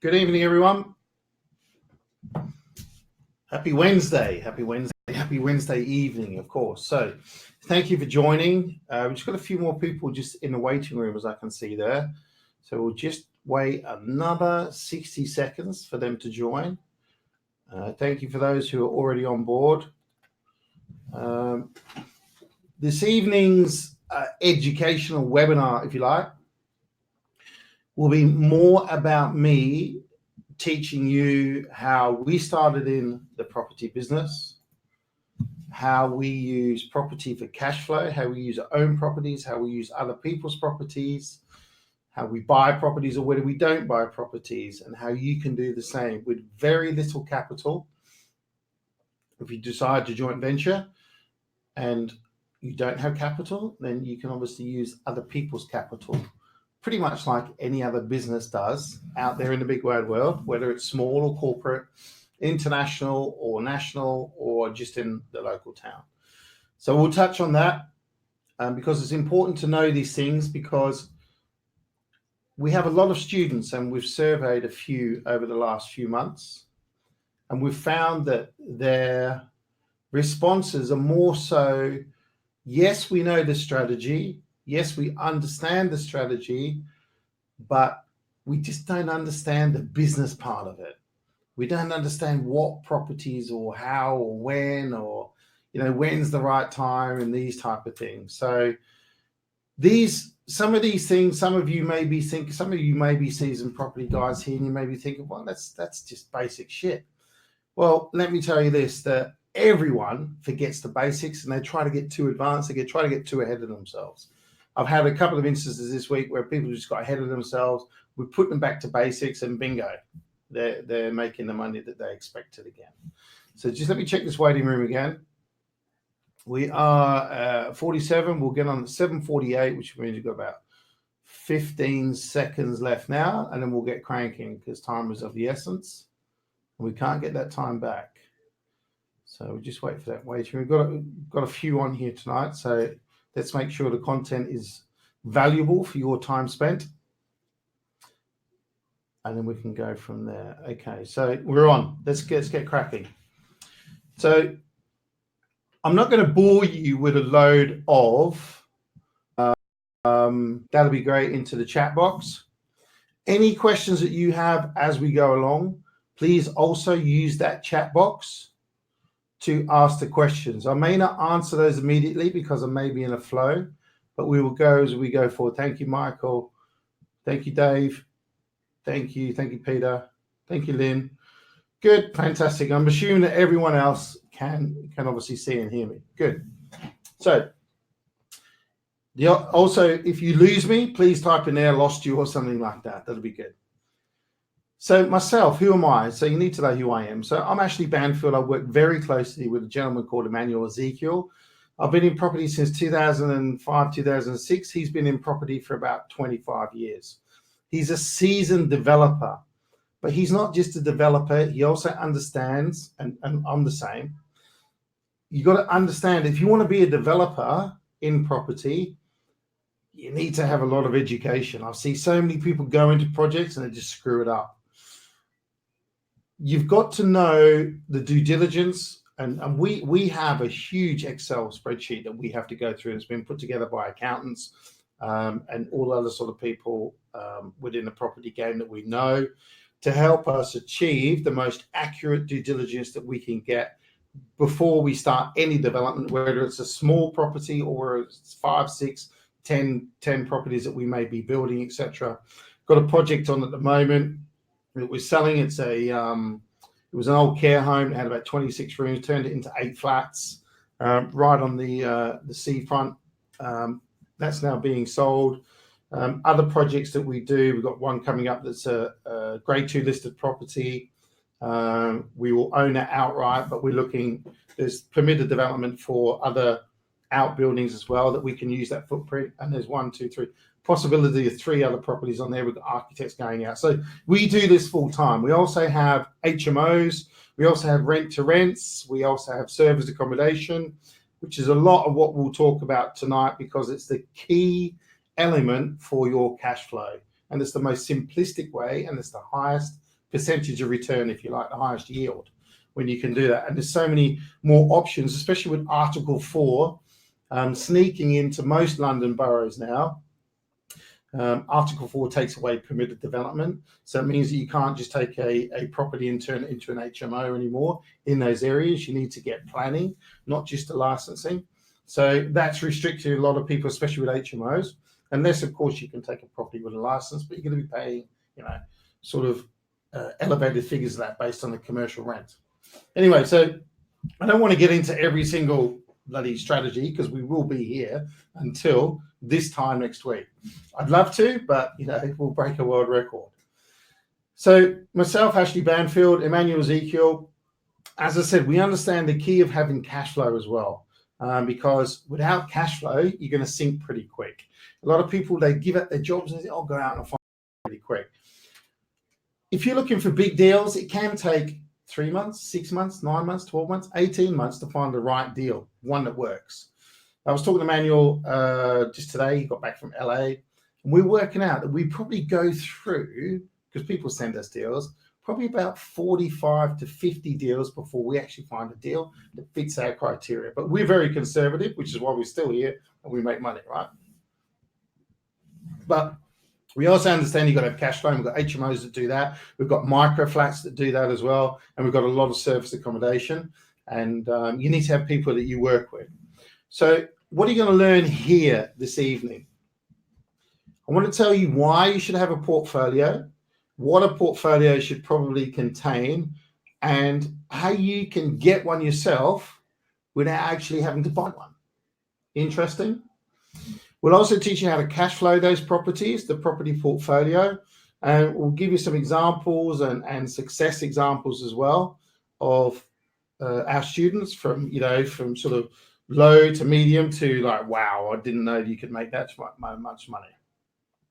Good evening, everyone. Happy Wednesday. Happy Wednesday. Happy Wednesday evening, of course. So thank you for joining. We've just got a few more people just in the waiting room, as I can see there. So we'll just wait another 60 seconds for them to join. Thank you for those who are already on board. This evening's educational webinar, if you like, will be more about me teaching you how we started in the property business, how we use property for cash flow, how we use our own properties, how we use other people's properties, how we buy properties or whether we don't buy properties, and how you can do the same with very little capital. If you decide to joint venture and you don't have capital, then you can obviously use other people's capital, pretty much like any other business does out there in the big wide world, whether it's small or corporate, international or national, or just in the local town. So we'll touch on that because it's important to know these things, because we have a lot of students and we've surveyed a few over the last few months, and we've found that their responses are more so, yes, we know the strategy, yes, we understand the strategy, but we just don't understand the business part of it. We don't understand what properties or how or when, or, when's the right time and these type of things. So some of these things, some of you may be seasoned property guys here, and you may be thinking, well, that's just basic shit. Well, let me tell you this, that everyone forgets the basics and they try to get too advanced. They try to get too ahead of themselves. I've had a couple of instances this week where people just got ahead of themselves. We put them back to basics and bingo, they're making the money that they expected again. So just let me check this waiting room again. We are 47. We'll get on at 7:48, which means we've got about 15 seconds left now, and then we'll get cranking because time is of the essence. And we can't get that time back. So we'll just wait for that waiting room. We've got a few on here tonight, so let's make sure the content is valuable for your time spent. And then we can go from there. Okay, so we're on. Let's get cracking. So I'm not going to bore you with a load of, that'll be great, into the chat box. Any questions that you have as we go along, please also use that chat box to ask the questions. I may not answer those immediately because I may be in a flow, but we will go as we go forward. Thank you, Michael. Thank you, Dave. Thank you, Peter. Thank you, Lynn. Good, fantastic. I'm assuming that everyone else can obviously see and hear me. Good. So, also, if you lose me, please type in there, lost you or something like that. That'll be good. So myself, who am I? So you need to know who I am. So I'm Ashley Banfield. I work very closely with a gentleman called Emmanuel Ezekiel. I've been in property since 2005, 2006. He's been in property for about 25 years. He's a seasoned developer, but he's not just a developer. He also understands, and I'm the same. You got to understand, if you want to be a developer in property, you need to have a lot of education. I see so many people go into projects and they just screw it up. You've got to know the due diligence, and we have a huge Excel spreadsheet that we have to go through. It's been put together by accountants and all other sort of people within the property game that we know, to help us achieve the most accurate due diligence that we can get before we start any development, whether it's a small property or it's 5, 6, 10 properties that we may be building, etc. Got a project on at the moment that we're selling. It was an old care home. It had about 26 rooms, turned it into 8 flats right on the seafront. That's now being sold. Other projects that we do, we've got one coming up that's a grade 2 listed property. We will own it outright, but there's permitted development for other outbuildings as well that we can use that footprint. And there's 1, 2, 3, possibility of 3 other properties on there. We've got architects going out. So we do this full time. We also have HMOs. We also have rent to rents. We also have service accommodation, which is a lot of what we'll talk about tonight, because it's the key element for your cash flow. And it's the most simplistic way, and it's the highest percentage of return, if you like, the highest yield when you can do that. And there's so many more options, especially with Article 4 sneaking into most London boroughs now. Article 4 takes away permitted development. So it means that you can't just take a property and turn it into an HMO anymore in those areas. You need to get planning, not just a licensing. So that's restricted a lot of people, especially with HMOs, unless, of course, you can take a property with a license, but you're going to be paying, sort of elevated figures of that based on the commercial rent. Anyway, so I don't want to get into every single bloody strategy because we will be here until this time next week. I'd love to, but we'll break a world record. So myself, Ashley Banfield, Emmanuel Ezekiel, as I said, we understand the key of having cash flow as well, because without cash flow, you're going to sink pretty quick. A lot of people, they give up their jobs and say, I'll go out and find it pretty quick. If you're looking for big deals, it can take 3 months, 6 months, 9 months, 12 months, 18 months to find the right deal, one that works. I was talking to Manuel just today. He got back from LA, and we're working out that we probably go through, because people send us deals, probably about 45 to 50 deals before we actually find a deal that fits our criteria. But we're very conservative, which is why we're still here and we make money, right? But we also understand you've got to have cash flow. We've got HMOs that do that. We've got micro flats that do that as well. And we've got a lot of service accommodation. And you need to have people that you work with. So what are you going to learn here this evening? I want to tell you why you should have a portfolio, what a portfolio should probably contain, and how you can get one yourself without actually having to buy one. Interesting? We'll also teach you how to cash flow those properties, the property portfolio, and we'll give you some examples and success examples as well of our students from sort of low to medium to like, wow, I didn't know you could make that much money.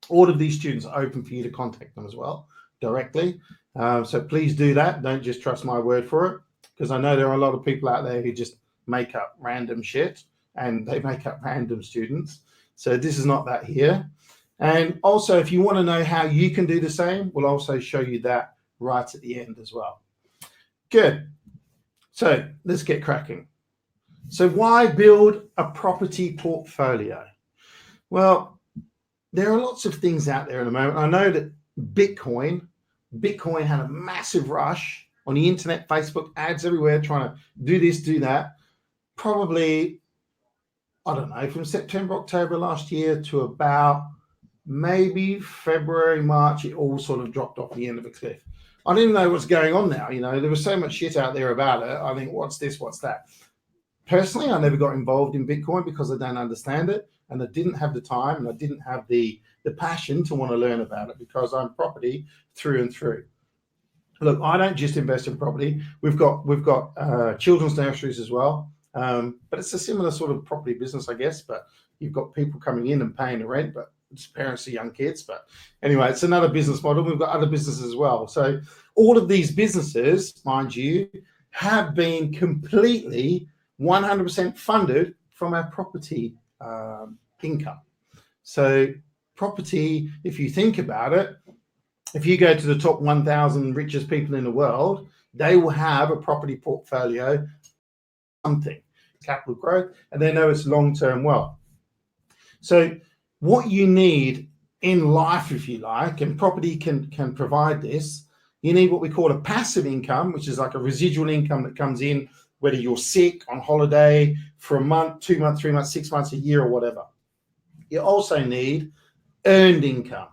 All of these students are open for you to contact them as well directly. So please do that. Don't just trust my word for it, because I know there are a lot of people out there who just make up random shit and they make up random students. So this is not that here. And also, if you want to know how you can do the same, we'll also show you that right at the end as well. Good. So let's get cracking. So why build a property portfolio? Well, there are lots of things out there at the moment. I know that Bitcoin had a massive rush on the internet, Facebook, ads everywhere, trying to do this, do that. Probably, I don't know, from September, October last year to about maybe February, March, it all sort of dropped off the end of a cliff. I didn't know what's going on now. There was so much shit out there about it. I think, what's this, what's that? Personally, I never got involved in Bitcoin because I don't understand it, and I didn't have the time, and I didn't have the passion to want to learn about it, because I'm property through and through. Look, I don't just invest in property. We've got children's nurseries as well, but it's a similar sort of property business, I guess. But you've got people coming in and paying the rent, but it's parents of young kids. But anyway, it's another business model. We've got other businesses as well. So all of these businesses, mind you, have been completely 100% funded from our property income. So property, if you think about it, if you go to the top 1,000 richest people in the world, they will have a property portfolio, something, capital growth, and they know it's long-term wealth. So what you need in life, if you like, and property can provide this, you need what we call a passive income, which is like a residual income that comes in whether you're sick, on holiday, for a month, 2 months, 3 months, 6 months, a year, or whatever. You also need earned income.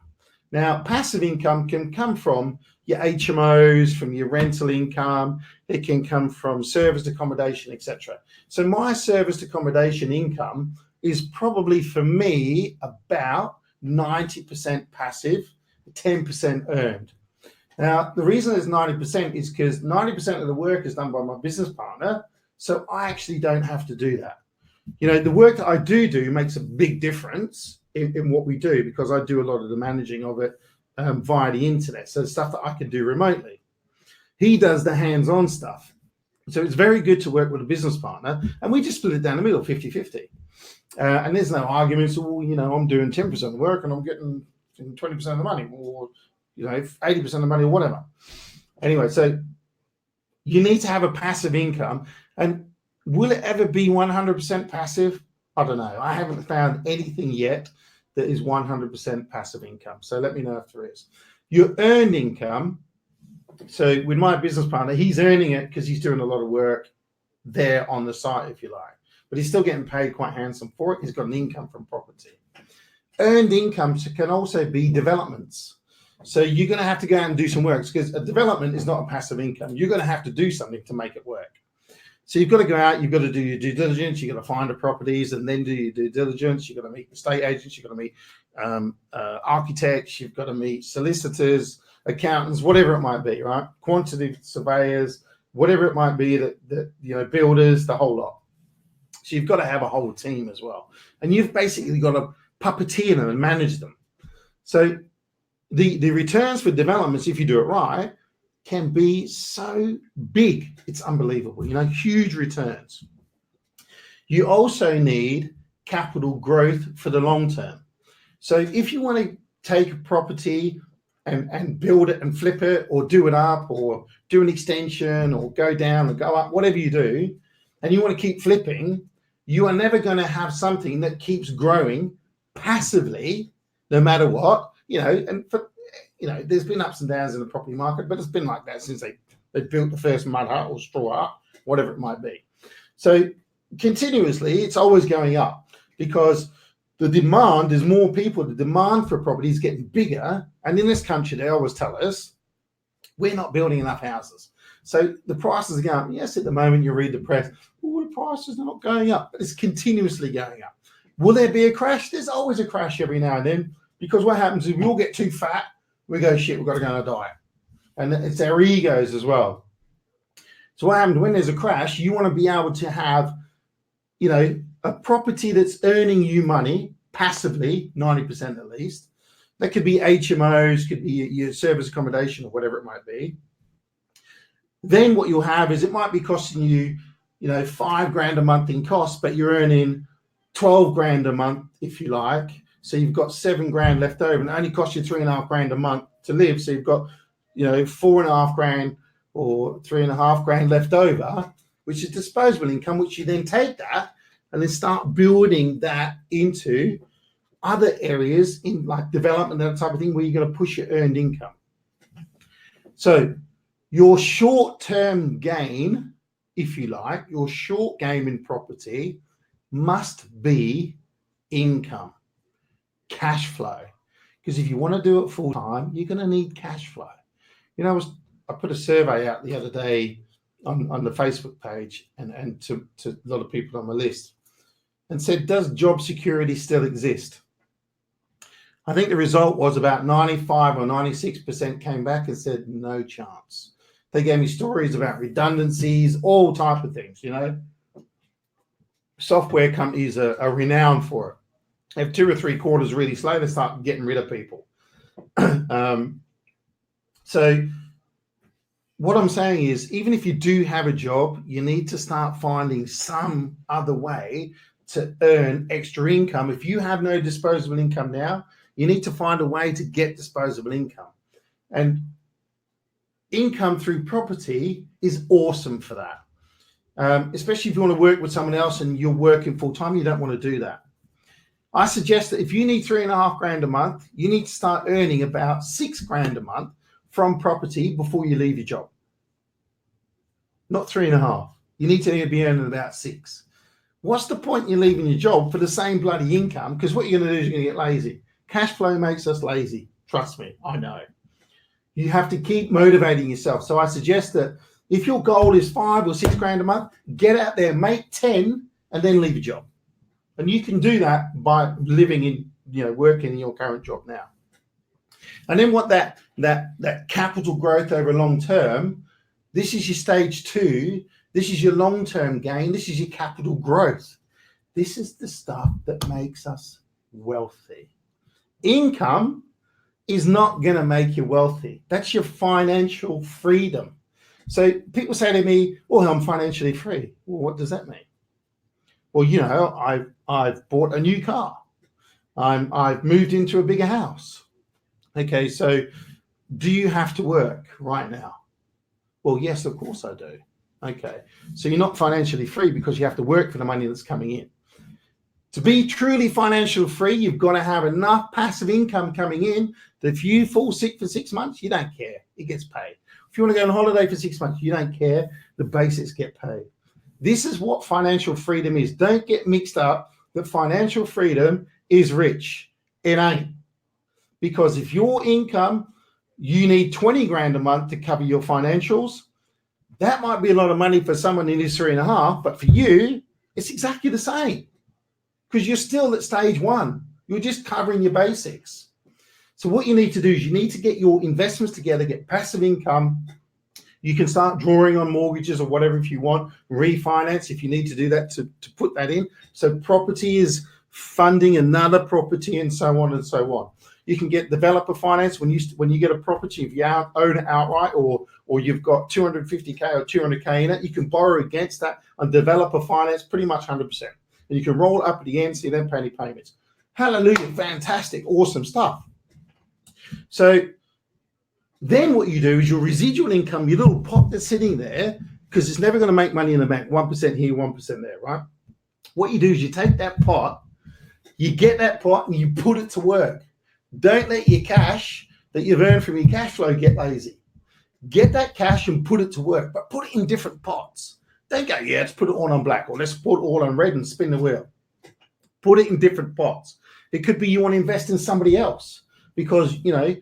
Now, passive income can come from your HMOs, from your rental income. It can come from serviced accommodation, etc. So my serviced accommodation income is probably, for me, about 90% passive, 10% earned. Now, the reason it's 90% is because 90% of the work is done by my business partner, so I actually don't have to do that. The work that I do makes a big difference in what we do, because I do a lot of the managing of it via the internet, so stuff that I can do remotely. He does the hands-on stuff. So it's very good to work with a business partner, and we just split it down the middle, 50-50. And there's no arguments, I'm doing 10% of the work and I'm getting 20% of the money, or 80% of the money, or whatever. Anyway, so you need to have a passive income. And will it ever be 100% passive? I don't know. I haven't found anything yet that is 100% passive income. So let me know if there is. Your earned income. So with my business partner, he's earning it because he's doing a lot of work there on the site, if you like. But he's still getting paid quite handsome for it. He's got an income from property. Earned income can also be developments. So you're going to have to go out and do some work, because a development is not a passive income. You're going to have to do something to make it work. So you've got to go out, you've got to do your due diligence, you've got to find the properties and then do your due diligence. You've got to meet estate agents, you've got to meet architects, you've got to meet solicitors, accountants, whatever it might be, right? Quantity surveyors, whatever it might be, that builders, the whole lot. So you've got to have a whole team as well. And you've basically got to puppeteer them and manage them. So the returns for developments, if you do it right, can be so big. It's unbelievable, huge returns. You also need capital growth for the long term. So if you want to take a property and build it and flip it, or do it up, or do an extension, or go down and go up, whatever you do, and you want to keep flipping, you are never going to have something that keeps growing passively, no matter what, and for, there's been ups and downs in the property market, but it's been like that since they built the first mud hut or straw hut, whatever it might be. So continuously, it's always going up, because the demand is more people. The demand for property is getting bigger. And in this country, they always tell us we're not building enough houses. So the prices are going up. Yes, at the moment, you read the press, the prices are not going up, but it's continuously going up. Will there be a crash? There's always a crash every now and then, because what happens is we all get too fat. We go, shit, we've got to go on a diet. And it's our egos as well. So what happens when there's a crash, you want to be able to have, a property that's earning you money passively, 90% at least. That could be HMOs, could be your service accommodation, or whatever it might be. Then what you'll have is it might be costing you, $5,000 a month in costs, but you're earning 12 grand a month, if you like. So you've got 7 grand left over, and it only costs you 3.5 grand a month to live. So you've got, 4.5 grand or 3.5 grand left over, which is disposable income, which you then take that and then start building that into other areas in like development, that type of thing, where you're going to push your earned income. So your short-term gain, if you like, your short game in property must be income. Cash flow, because if you want to do it full time, you're going to need cash flow. I put a survey out the other day on the Facebook page and to a lot of people on my list, and said, does job security still exist? I think the result was about 95 or 96% came back and said no chance. They gave me stories about redundancies, all type of things. Software companies are renowned for it. If 2 or 3 quarters really slow, they start getting rid of people. So what I'm saying is, even if you do have a job, you need to start finding some other way to earn extra income. If you have no disposable income now, you need to find a way to get disposable income. And income through property is awesome for that. Especially if you want to work with someone else and you're working full time, you don't want to do that. I suggest that if you need 3.5 grand a month, you need to start earning about 6 grand a month from property before you leave your job. Not 3.5. You need to be earning about 6. What's the point in leaving your job for the same bloody income? Because what you're going to do is you're going to get lazy. Cash flow makes us lazy. Trust me, I know. You have to keep motivating yourself. So I suggest that if your goal is 5 or 6 grand a month, get out there, make 10, and then leave your job. And you can do that by living in, working in your current job now. And then what that capital growth over long term, this is your stage 2. This is your long-term gain. This is your capital growth. This is the stuff that makes us wealthy. Income is not going to make you wealthy. That's your financial freedom. So people say to me, well, I'm financially free. Well, what does that mean? Well, I've bought a new car. I've moved into a bigger house. Okay, so do you have to work right now? Well, yes, of course I do. Okay. So you're not financially free because you have to work for the money that's coming in. To be truly financially free, you've got to have enough passive income coming in that if you fall sick for 6 months, you don't care. It gets paid. If you want to go on holiday for 6 months, you don't care. The basics get paid. This is what financial freedom is. Don't get mixed up that financial freedom is rich. It ain't. Because if your income, you need 20 grand a month to cover your financials, that might be a lot of money for someone in his 3.5, but for you, it's exactly the same. Because you're still at stage one. You're just covering your basics. So what you need to do is you need to get your investments together, get passive income. You can start drawing on mortgages or whatever if you want, refinance if you need to do that to put that in. So property is funding another property and so on and so on. You can get developer finance when you get a property, if you own it outright or you've got 250K or 200K in it, you can borrow against that on developer finance pretty much 100%. And you can roll it up at the end so you don't pay any payments. Hallelujah, fantastic, awesome stuff. So then what you do is your residual income, your little pot that's sitting there, because it's never going to make money in the bank, 1% here, 1% there, right? What you do is you take that pot, you get that pot and you put it to work. Don't let your cash that you've earned from your cash flow get lazy. Get that cash and put it to work, but put it in different pots. Don't go, yeah, let's put it all on black or let's put it all on red and spin the wheel. Put it in different pots. It could be you want to invest in somebody else because, you know,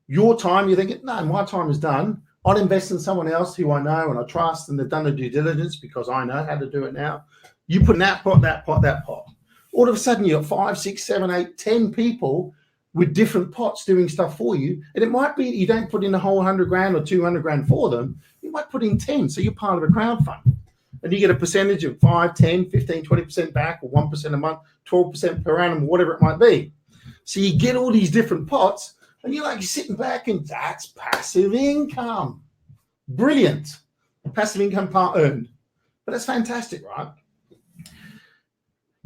your time, you're thinking, no, my time is done. I'll invest in someone else who I know and I trust and they've done the due diligence because I know how to do it now. You put in that pot, that pot, that pot. All of a sudden you've got 5, 6, 7, 8, 10 people with different pots doing stuff for you. And it might be that you don't put in a whole 100 grand or 200 grand for them. You might put in 10. So you're part of a crowdfund. And you get a percentage of 5, 10, 15, 20% back or 1% a month, 12% per annum, whatever it might be. So you get all these different pots and you're sitting back and that's passive income. Brilliant. Passive income part earned. But that's fantastic, right?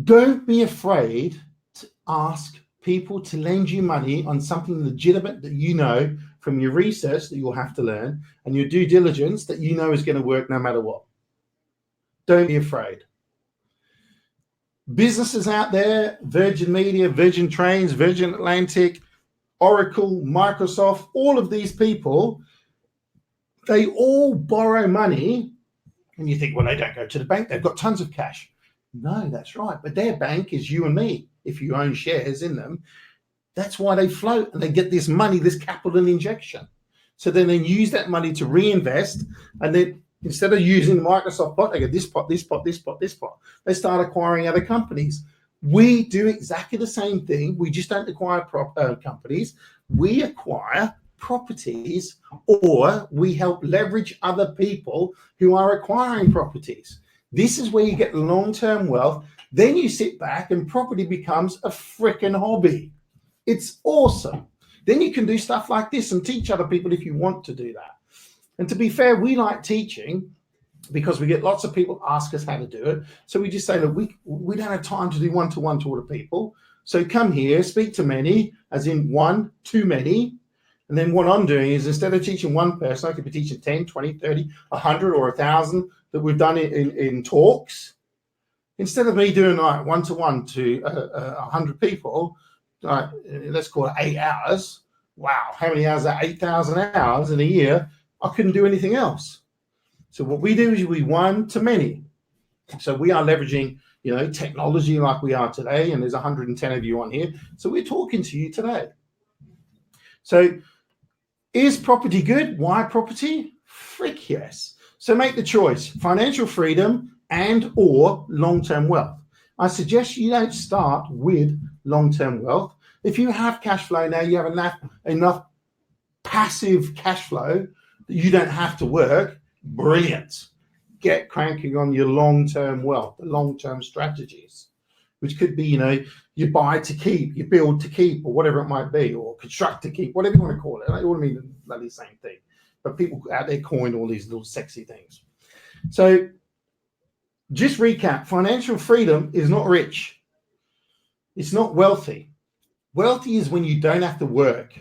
Don't be afraid to ask people to lend you money on something legitimate that you know from your research that you'll have to learn and your due diligence that you know is going to work no matter what. Don't be afraid. Businesses out there, Virgin Media, Virgin Trains, Virgin Atlantic, Oracle, Microsoft, all of these people, they all borrow money. And you think, well, they don't go to the bank. They've got tons of cash. No, that's right. But their bank is you and me. If you own shares in them, that's why they float and they get this money, this capital injection. So then they use that money to reinvest. And then instead of using the Microsoft pot, they get this pot, this pot, this pot, this pot. They start acquiring other companies. We do exactly the same thing. We just don't acquire companies. We acquire properties or we help leverage other people who are acquiring properties. This is where you get long-term wealth. Then you sit back and property becomes a freaking hobby. It's awesome. Then you can do stuff like this and teach other people if you want to do that. And to be fair, we like teaching because we get lots of people ask us how to do it. So we just say, look, we don't have time to do one-to-one to all the people. So come here, speak to many, as in one, too many. And then what I'm doing is instead of teaching one person, I could be teaching 10, 20, 30, 100 or 1,000 that we've done in talks. Instead of me doing like one-to-one to 100 people, let's call it 8 hours. Wow, how many hours are 8,000 hours in a year? I couldn't do anything else. So what we do is we one to many. So we are leveraging, technology like we are today, and there's 110 of you on here. So we're talking to you today. So is property good? Why property? Frick yes. So make the choice, financial freedom and or long-term wealth. I suggest you don't start with long-term wealth. If you have cash flow now, you have enough passive cash flow that you don't have to work, brilliant. Get cranking on your long-term wealth, the long-term strategies, which could be, you buy to keep, you build to keep, or whatever it might be, or construct to keep, whatever you want to call it. I all mean the bloody same thing. But people out there coin all these little sexy things. So just recap, financial freedom is not rich. It's not wealthy. Wealthy is when you don't have to work.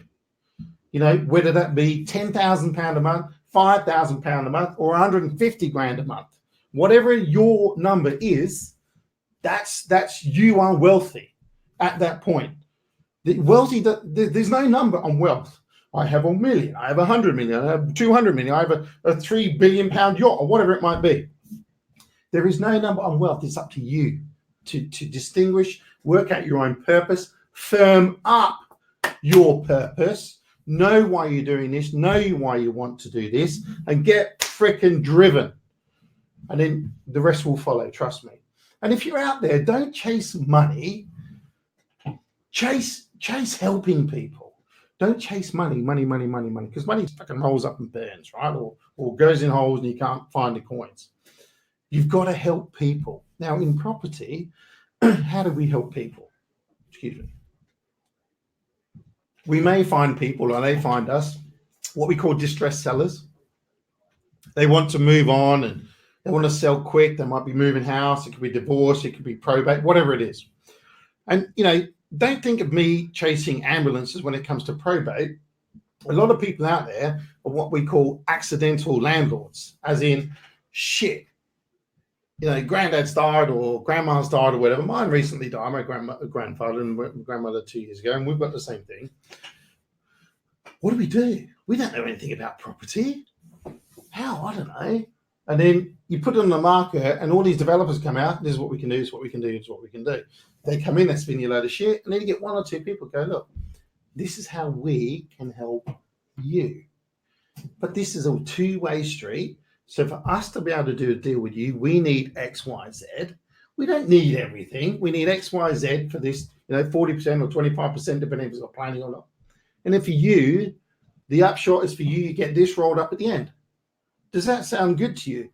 Whether that be £10,000 a month, £5,000 a month or 150 grand a month. Whatever your number is, that's you are wealthy at that point. There's no number on wealth. I have 1 million, I have 100 million, I have 200 million, I have a £3 billion yacht, or whatever it might be. There is no number on wealth. It's up to you to distinguish, work out your own purpose, firm up your purpose, know why you're doing this, know why you want to do this, and get freaking driven. And then the rest will follow, trust me. And if you're out there, don't chase money. Chase helping people. Don't chase money, because money fucking rolls up and burns, right? Or goes in holes and you can't find the coins. You've got to help people. Now, in property, how do we help people? Excuse me. We may find people, or they find us, what we call distressed sellers. They want to move on and they want to sell quick. They might be moving house. It could be divorce. It could be probate, whatever it is. And, don't think of me chasing ambulances when it comes to probate. A lot of people out there are what we call accidental landlords, as in, shit, granddad's died or grandma's died or whatever. Mine recently died, my grandfather and my grandmother 2 years ago, and we've got the same thing. What do? We don't know anything about property. How? I don't know. And then you put it on the market and all these developers come out, this is what we can do, this is what we can do, this is what we can do. They come in, they spin you a load of shit, and then you get one or two people go, look, this is how we can help you. But this is a two-way street. So for us to be able to do a deal with you, we need X, Y, Z. We don't need everything. We need X, Y, Z for this, 40% or 25%, depending if it's got planning or not. And then for you, the upshot is for you get this rolled up at the end. Does that sound good to you?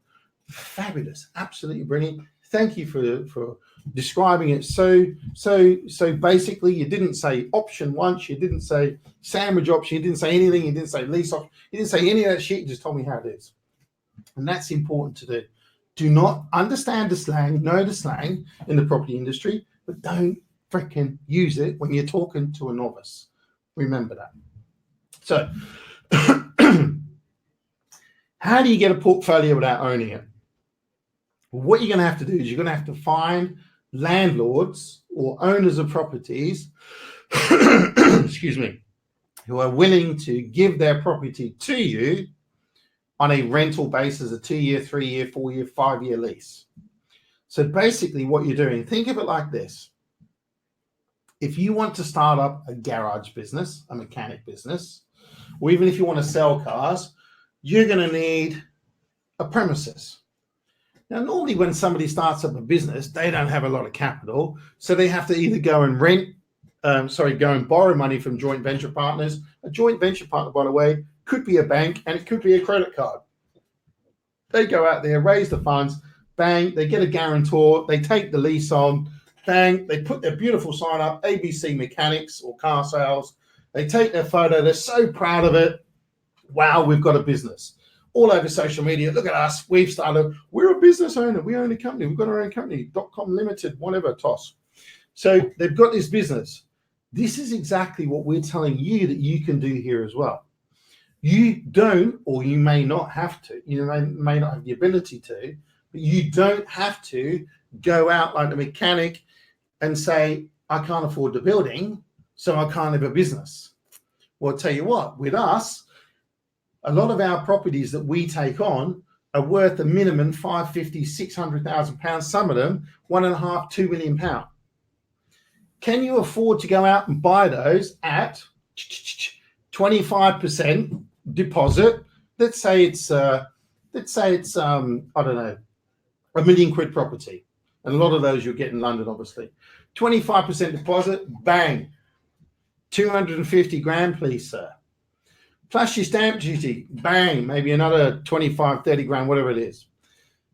Fabulous. Absolutely brilliant. Thank you for describing it so basically. You didn't say option once, you didn't say sandwich option, you didn't say anything, you didn't say lease option, you didn't say any of that shit, you just told me how it is. And that's important to do. Do not understand the slang, know the slang in the property industry, but don't freaking use it when you're talking to a novice. Remember that. So how do you get a portfolio without owning it? Well, what you're going to have to do is you're going to have to find landlords or owners of properties, excuse me, who are willing to give their property to you on a rental basis, a 2-year, 3-year, 4-year, 5-year lease. So basically what you're doing, think of it like this. If you want to start up a garage business, a mechanic business, or even if you want to sell cars, you're going to need a premises. Now, normally when somebody starts up a business, they don't have a lot of capital, so they have to either go and go and borrow money from joint venture partners. A joint venture partner, by the way, could be a bank and it could be a credit card. They go out there, raise the funds, bang, they get a guarantor, they take the lease on, bang, they put their beautiful sign up, ABC Mechanics or car sales. They take their photo, they're so proud of it. Wow, we've got a business. All over social media, look at us, we're a business owner, we own a company, we've got our own company, .com Limited, whatever, toss. So they've got this business. This is exactly what we're telling you that you can do here as well. You don't, or you may not have to, you may not have the ability to, but you don't have to go out like the mechanic and say, I can't afford the building, so I can't have a business. Well, I'll tell you what, with us, a lot of our properties that we take on are worth a minimum 550, 600,000 pounds, some of them £1.5, 2 million pounds. Can you afford to go out and buy those at 25% deposit? Let's say it's I don't know, £1 million property. And a lot of those you'll get in London, obviously. 25% deposit, bang. 250 grand, please, sir. Plus your stamp duty, bang, maybe another 25, 30 grand, whatever it is.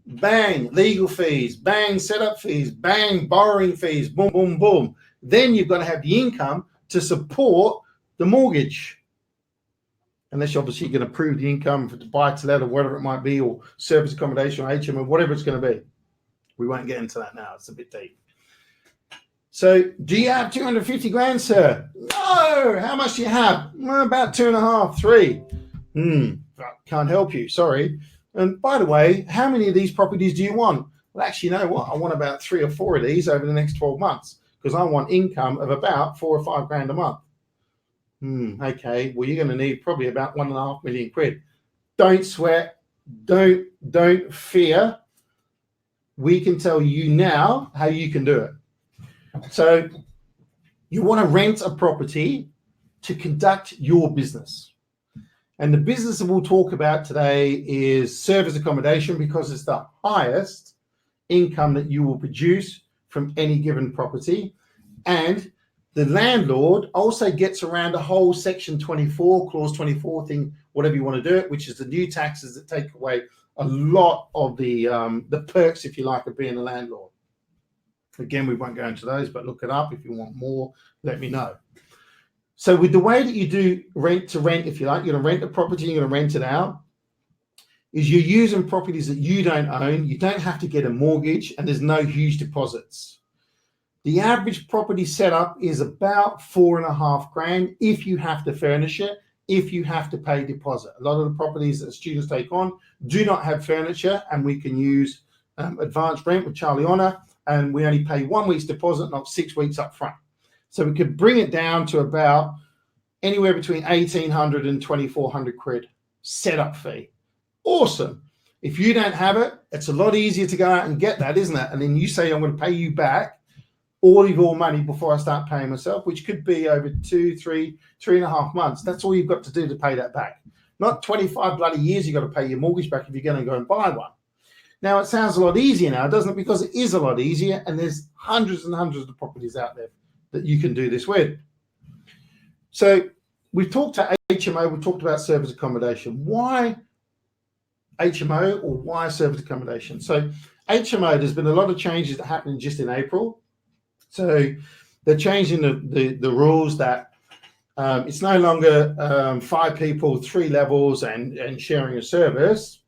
Bang, legal fees, bang, setup fees, bang, borrowing fees, boom, boom, boom. Then you've got to have the income to support the mortgage. Unless you're obviously going to prove the income for the buy-to-let or whatever it might be, or service accommodation or HM or whatever it's going to be. We won't get into that now. It's a bit deep. So do you have 250 grand, sir? No. How much do you have? Well, about 2.5, 3. can't help you, sorry. And by the way, how many of these properties do you want? Well, actually, you know what? I want about 3 or 4 of these over the next 12 months because I want income of about 4 or 5 grand a month. Okay, well, you're going to need probably about 1.5 million quid. Don't sweat. Don't fear. We can tell you now how you can do it. So you want to rent a property to conduct your business. And the business that we'll talk about today is service accommodation because it's the highest income that you will produce from any given property. And the landlord also gets around the whole section 24, clause 24 thing, whatever you want to do it, which is the new taxes that take away a lot of the perks, if you like, of being a landlord. Again, we won't go into those, but look it up. If you want more, let me know. So with the way that you do rent to rent, if you like, you're going to rent a property, you're going to rent it out, is you're using properties that you don't own. You don't have to get a mortgage and there's no huge deposits. The average property setup is about 4.5 grand if you have to furnish it, if you have to pay deposit. A lot of the properties that students take on do not have furniture, and we can use advanced rent with Charlie Honor, and we only pay 1 week's deposit, not 6 weeks up front. So we could bring it down to about anywhere between 1,800 and 2,400 quid setup fee. Awesome. If you don't have it, it's a lot easier to go out and get that, isn't it? And then you say, I'm going to pay you back all of your money before I start paying myself, which could be over 2, 3, 3.5 months. That's all you've got to do to pay that back. Not 25 bloody years you've got to pay your mortgage back if you're going to go and buy one. Now, it sounds a lot easier now, doesn't it? Because it is a lot easier, and there's hundreds and hundreds of properties out there that you can do this with. So we've talked to HMO, we've talked about service accommodation. Why HMO or why service accommodation? So HMO, there's been a lot of changes that happened just in April. So they're changing the rules that it's no longer 5 people, 3 levels and sharing a service.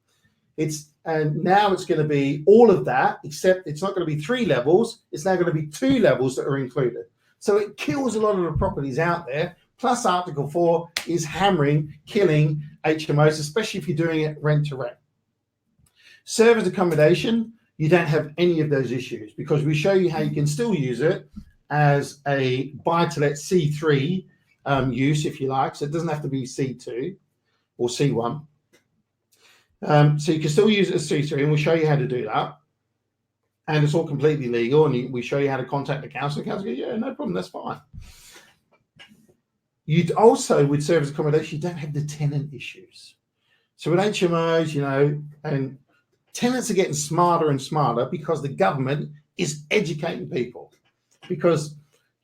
And now it's going to be all of that, except it's not going to be 3 levels. It's now going to be 2 levels that are included. So it kills a lot of the properties out there. Plus Article 4 is killing HMOs, especially if you're doing it rent to rent. Service accommodation, you don't have any of those issues because we show you how you can still use it as a buy-to-let C3 use, if you like. So it doesn't have to be C2 or C1. So you can still use it as C3, and we'll show you how to do that. And it's all completely legal, and we show you how to contact the council. The council goes, yeah, no problem, that's fine. You'd also, with service accommodation, you don't have the tenant issues. So with HMOs, you know, and tenants are getting smarter and smarter because the government is educating people. Because,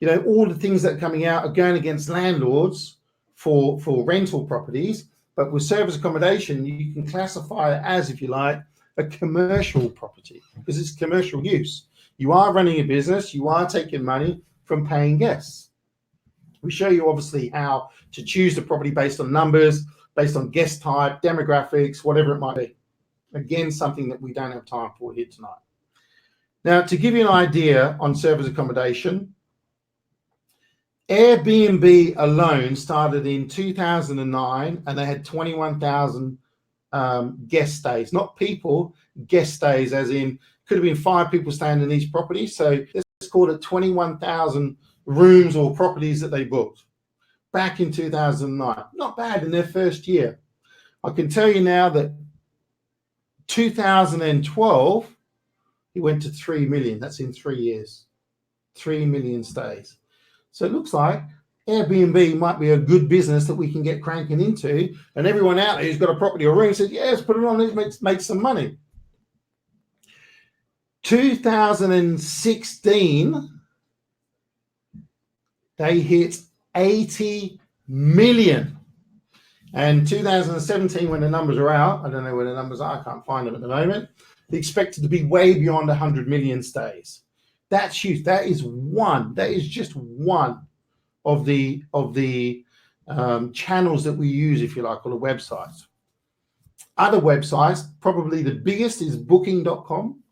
you know, all the things that are coming out are going against landlords for rental properties. But with service accommodation, you can classify it as, if you like, a commercial property because it's commercial use. You are running a business. You are taking money from paying guests. We show you, obviously, how to choose the property based on numbers, based on guest type, demographics, whatever it might be. Again, something that we don't have time for here tonight. Now, to give you an idea on service accommodation, Airbnb alone started in 2009, and they had 21,000 guest stays, not people, guest stays, as in could have been 5 people staying in these properties. So let's call it 21,000 rooms or properties that they booked back in 2009. Not bad in their first year. I can tell you now that 2012, he went to 3 million. That's in 3 years, 3 million stays. So it looks like Airbnb might be a good business that we can get cranking into, and everyone out there who's got a property or room says, yes, put it on, let's make some money. 2016, they hit 80 million. And 2017, when the numbers are out, I don't know where the numbers are, I can't find them at the moment, they expected to be way beyond 100 million stays. That's huge. That is just one of the channels that we use, if you like, or the websites. Other websites, probably the biggest is booking.com.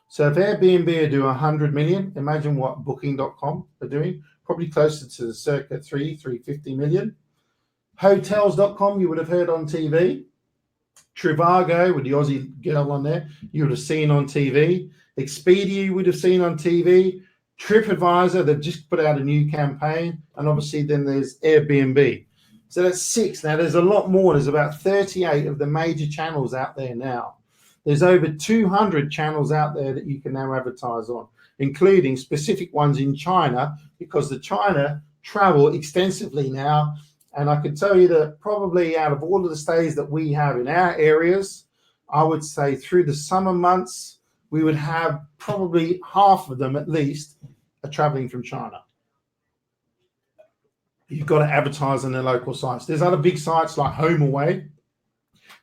So if Airbnb are doing 100 million, imagine what booking.com are doing, probably closer to circa 350 million. Hotels.com, you would have heard on TV. Trivago with the Aussie girl on there, you would have seen on TV. Expedia, you would have seen on TV. TripAdvisor, they've just put out a new campaign. And obviously then there's Airbnb. So that's 6. Now there's a lot more. There's about 38 of the major channels out there now. There's over 200 channels out there that you can now advertise on, including specific ones in China, because the China travel extensively now. And I can tell you that probably out of all of the stays that we have in our areas, I would say through the summer months, we would have probably half of them at least are traveling from China. You've got to advertise on their local sites. There's other big sites like HomeAway,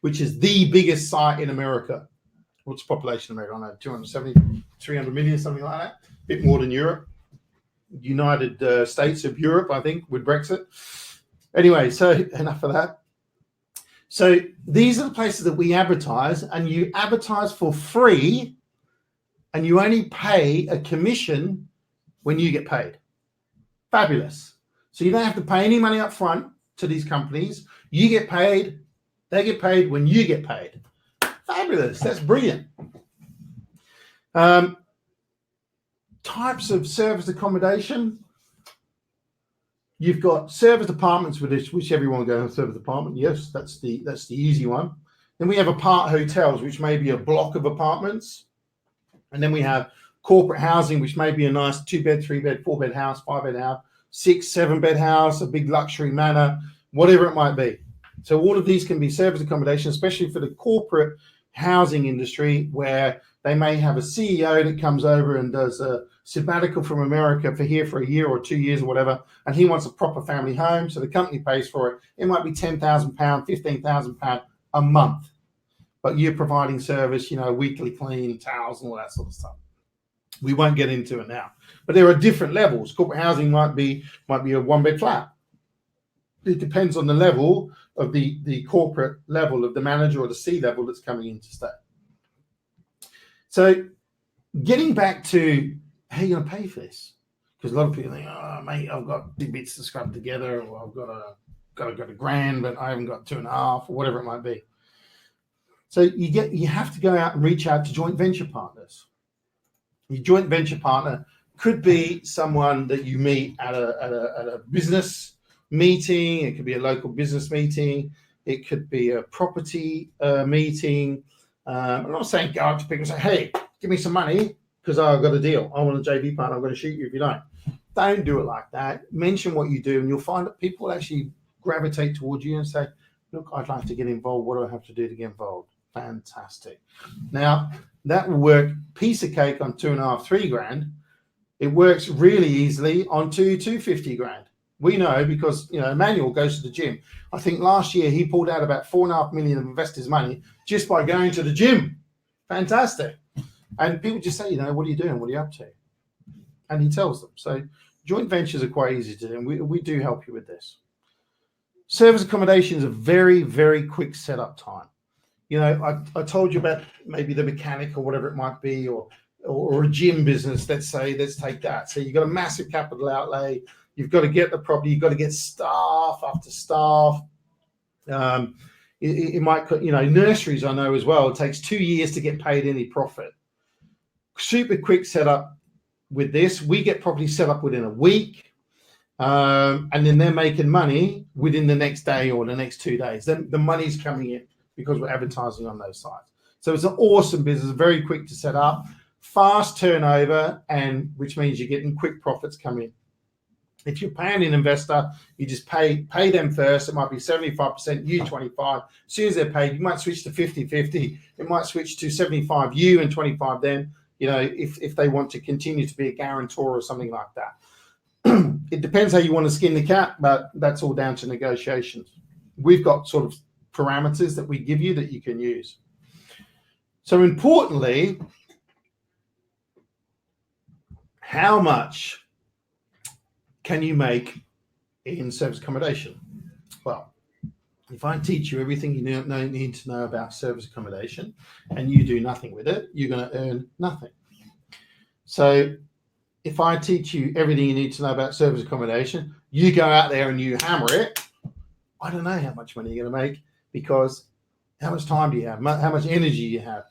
which is the biggest site in America. What's the population in America? I don't know, 270, 300 million, something like that. A bit more than Europe. United States of Europe, I think, with Brexit. Anyway, so enough of that. So these are the places that we advertise, and you advertise for free, and you only pay a commission when you get paid. Fabulous. So you don't have to pay any money up front to these companies. You get paid, they get paid when you get paid. Fabulous. That's brilliant. Types of service accommodation. You've got service apartments, with which everyone goes on service apartment. Yes, that's the easy one. Then we have apart hotels, which may be a block of apartments. And then we have corporate housing, which may be a nice 2-bed, 3-bed, 4-bed house, 5-bed house, 6, 7-bed house, a big luxury manor, whatever it might be. So all of these can be service accommodation, especially for the corporate housing industry, where they may have a CEO that comes over and does a sabbatical from America for a year or 2 years or whatever, and he wants a proper family home, so the company pays for it. It might be £10,000, £15,000 a month, but you're providing service, weekly clean, towels, and all that sort of stuff. We won't get into it now, but there are different levels. Corporate housing might be a 1-bed flat. It depends on the level of the corporate level of the manager or the C level that's coming in to stay. So getting back to how you're going to pay for this, because a lot of people think, oh, mate, I've got 2 bits to scrub together, or I've got to go to grand, but I haven't got 2.5, or whatever it might be. So you have to go out and reach out to joint venture partners. Your joint venture partner could be someone that you meet at a business meeting. It could be a local business meeting. It could be a property meeting. I'm not saying go out to people and say, hey, give me some money because I've got a deal. I want a JV partner. I'm going to shoot you if you don't. Don't do it like that. Mention what you do, and you'll find that people actually gravitate towards you and say, look, I'd like to get involved. What do I have to do to get involved? Fantastic. Now, that will work piece of cake on 2.5, 3 grand. It works really easily on 250 grand. We know because, Emmanuel goes to the gym. I think last year he pulled out about 4.5 million of investors' money just by going to the gym. Fantastic. And people just say, what are you doing? What are you up to? And he tells them. So joint ventures are quite easy to do, and we do help you with this. Service accommodation is a very, very quick setup time. I told you about maybe the mechanic or whatever it might be, or a gym business, let's take that. So you've got a massive capital outlay. You've got to get the property. You've got to get staff after staff. It might, nurseries I know as well. It takes 2 years to get paid any profit. Super quick setup with this. We get property set up within a week. And then they're making money within the next day or the next 2 days. Then the money's coming in because we're advertising on those sites. So it's an awesome business, very quick to set up, fast turnover, and which means you're getting quick profits come in. If you're paying an investor, you just pay them first. It might be 75%, you 25. As soon as they're paid, you might switch to 50-50. It might switch to 75 you and 25 them, if they want to continue to be a guarantor or something like that. It depends how you want to skin the cat, but that's all down to negotiations. We've got sort of parameters that we give you that you can use. So importantly, how much can you make in service accommodation? Well, if I teach you everything you need to know about service accommodation and you do nothing with it, you're going to earn nothing. So if I teach you everything you need to know about service accommodation, you go out there and you hammer it, I don't know how much money you're going to make, because How much time do you have? How much energy do you have?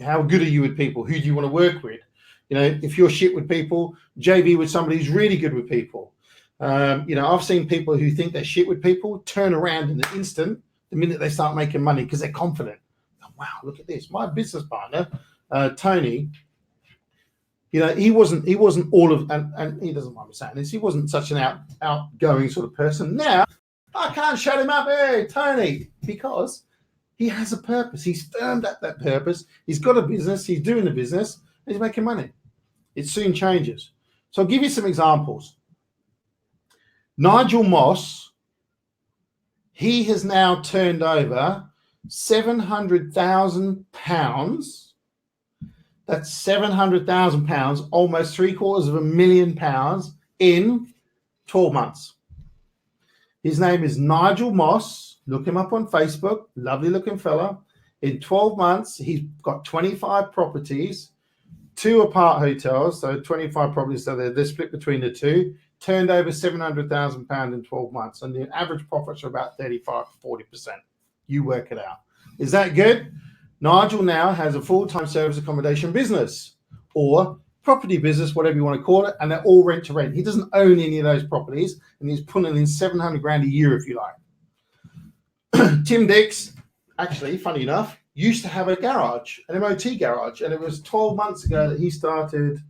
How good are you with people? Who do you want to work with? You know, if you're shit with people, JV with somebody who's really good with people. You know, I've seen people who think they're shit with people turn around in an instant the minute they start making money because they're confident. Oh, wow, look at this. My business partner, Tony, you know, he wasn't all of, and he doesn't mind me saying this, he wasn't such an outgoing sort of person. Now, I can't shut him up. Hey, Tony, because he has a purpose. He's firmed at that purpose. He's got a business. He's doing the business. And he's making money. It soon changes. So I'll give you some examples. Nigel Moss, he has now turned over £700,000. That's £700,000, almost £750,000 in 12 months. His name is Nigel Moss. Look him up on Facebook. Lovely looking fella. In 12 months, he's got 25 properties, 2 apart hotels, so 25 properties. So they're split between the two. Turned over £700,000 in 12 months, and the average profits are about 35 to 40%. You work it out. Is that good? Nigel now has a full-time service accommodation business or property business, whatever you want to call it, and they're all rent to rent. He doesn't own any of those properties, and he's putting in 700 grand a year, if you like. Tim Dix, actually, funny enough, used to have a garage, an MOT garage, and it was 12 months ago that he started.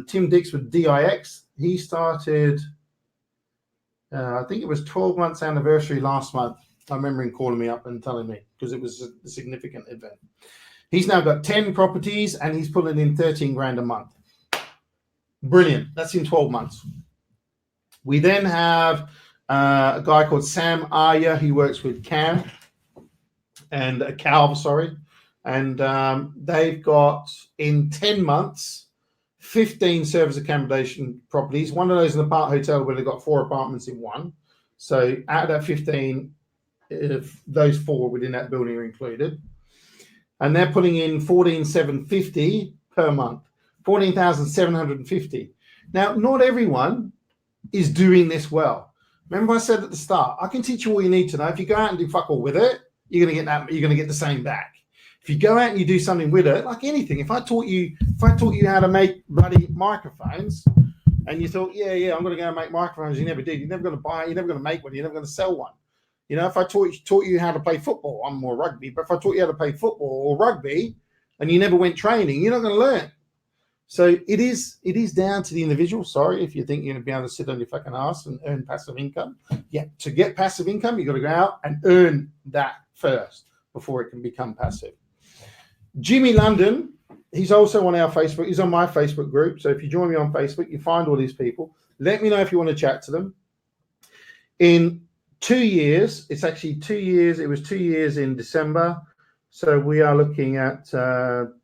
Tim Dix with DIX. He started, I think it was 12 months anniversary last month. I remember him calling me up and telling me because it was a significant event. He's now got 10 properties and he's pulling in 13 grand a month. Brilliant. That's in 12 months. We then have a guy called Sam Arya. He works with Cam and Calv, sorry. And they've got in 10 months, 15 service accommodation properties. One of those is an apart hotel where they've got 4 apartments in one. So out of that 15, if those 4 within that building are included. And they're putting in 14,750 per month, 14,750. Now, not everyone is doing this well. Remember I said at the start, I can teach you all you need to know. If you go out and do fuck all with it, you're gonna get the same back. If you go out and you do something with it, like anything, if I taught you how to make bloody microphones, and you thought, yeah, I'm gonna go and make microphones, you never did. You're never gonna buy, you're never gonna make one, you're never gonna sell one. You know, if I taught you how to play football, I'm more rugby, but if I taught you how to play football or rugby and you never went training, you're not going to learn. So it is down to the individual. Sorry, if you think you're going to be able to sit on your fucking ass and earn passive income. Yeah, to get passive income, you've got to go out and earn that first before it can become passive. Jimmy London, he's also on our Facebook. He's on my Facebook group. So if you join me on Facebook, you find all these people. Let me know if you want to chat to them. In 2 years, it's actually 2 years. It was 2 years in December. So we are looking at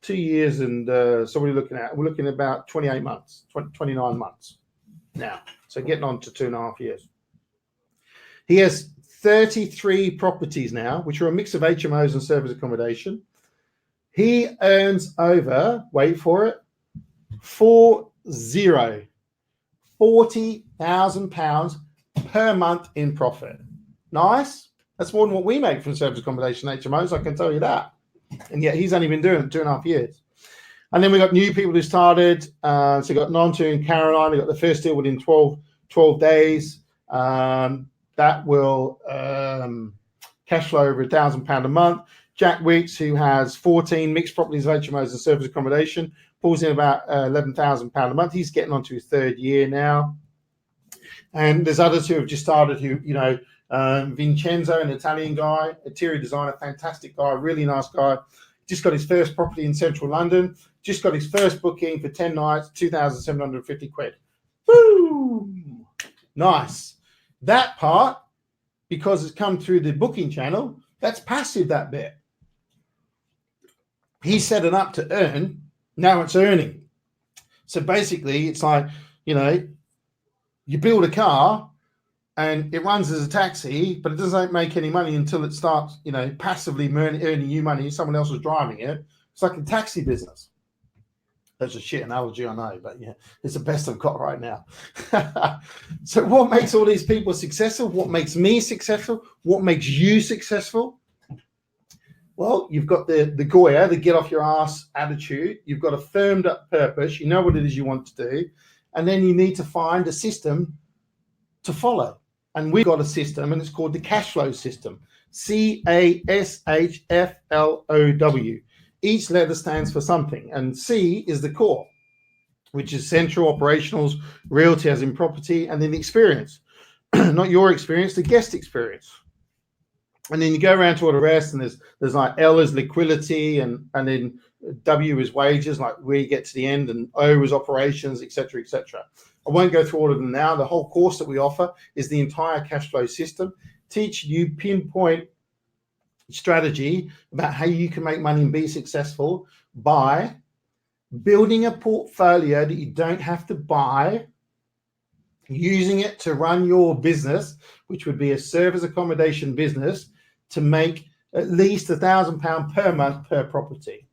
2 years, and so we're looking at about 28 months, 29 months now. So getting on to 2.5 years. He has 33 properties now, which are a mix of HMOs and service accommodation. He earns over, wait for it, £40,000 per month in profit. Nice. That's more than what we make from service accommodation HMOs, I can tell you that. And yet he's only been doing it 2.5 years. And then we got new people who started. So we got Nantu and Caroline. We got the first deal within 12 days. That will cash flow over £1,000 a month. Jack Weeks, who has 14 mixed properties of HMOs and service accommodation, pulls in about £11,000 a month. He's getting on to his 3rd year now. And there's others who have just started who, you know, Vincenzo, an Italian guy, interior designer, fantastic guy, really nice guy. Just got his first property in central London. Just got his first booking for 10 nights, 2,750 quid. Boom! Nice. That part, because it's come through the booking channel, that's passive, that bit. He set it up to earn. Now it's earning. So basically, it's like, you know, you build a car and it runs as a taxi, but it doesn't make any money until it starts, you know, passively earning you money. Someone else is driving it. It's like a taxi business. That's a shit analogy, I know, but yeah, it's the best I've got right now. So what makes all these people successful? What makes me successful? What makes you successful? Well, you've got the Goya, the get off your ass attitude. You've got a firmed up purpose. You know what it is you want to do. And then you need to find a system to follow. And we've got a system, and it's called the cash flow system. CASHFLOW. Each letter stands for something. And C is the core, which is central operationals, realty as in property, and then the experience. Not your experience, the guest experience. And then you go around to all the rest, and there's like L is liquidity, and then W is wages, like where you get to the end, and O is operations, etc., etc. I won't go through all of them now. The whole course that we offer is the entire cash flow system, teach you pinpoint strategy about how you can make money and be successful by building a portfolio that you don't have to buy, using it to run your business, which would be a service accommodation business, to make at least £1,000 per month per property.